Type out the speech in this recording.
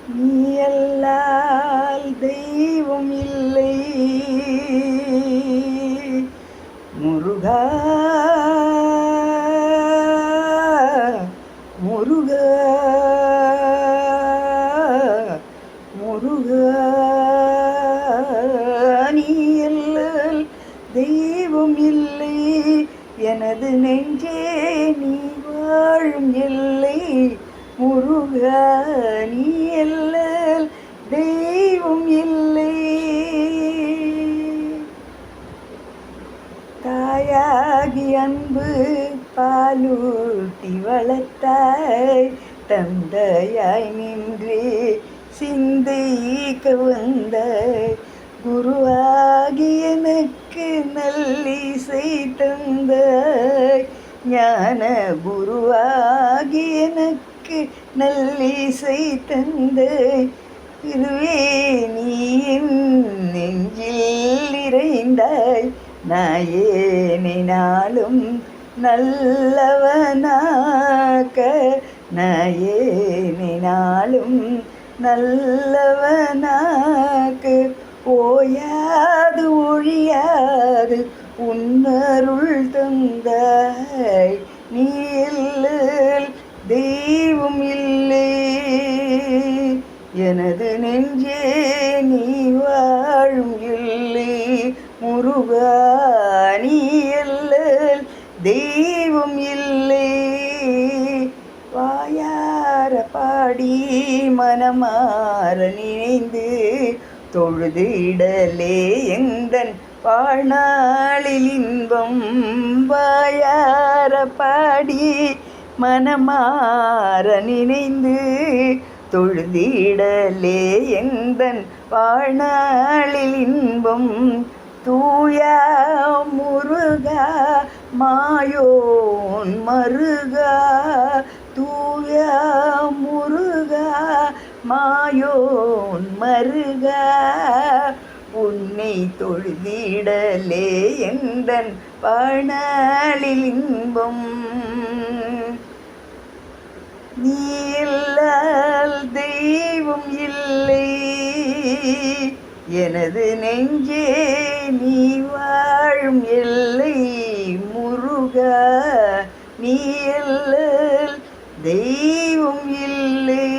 நீ அல்லால் தெய்வம் இல்லை முருகா முருகா முருகா நீ அல்லால் தெய்வம் இல்லை எனது நெஞ்சே நீ வாழும் எல்லை முருகா நீ அல்லால் தெய்வம் இல்லை தாயாகி அன்பு பாலூட்டி வளர்த்தாய் தந்தையாய் நின்று சிந்தைக்க வந்தாய் குருவாகி எனக்கு நல்லிசை தந்தாய் ஞான குருவாகி எனக்கு நல்லிசை தந்தாய் திருவே நீ நெஞ்சில் இறைந்தாய் நாயேனினாலும் நல்லவனாக்க நாயேனினாலும் நல்லவனாக்கு ஓயாது ஒழியாது உன்னருள் தந்தாய் நீ இல்லல் தெய்வம் இல்லை எனது நெஞ்சே நீ வாழும் இல்லை முருகா நீ அல்லல் தெய்வம் இல்லை வாயார பாடி மனமாற நினைந்து தொழுதிடலே எந்தன் வாழ்நாளில் இன்பம் வாயார பாடி மனமாற நினைந்து தொழுதிடலே எந்தன் வாழ்நாளில் இன்பம் தூயா முருகா மாயோன் மருகா தூயா முருகா மாயோன் மருகா உன்னை தொழுதிடலே எந்தன் வாழ்நாளில் இன்பம் நீ இல்லால் தெய்வம் இல்லை எனது நெஞ்சே நீ வாழும் எல்லை முருகா நீ அல்லல் தெய்வம் இல்லை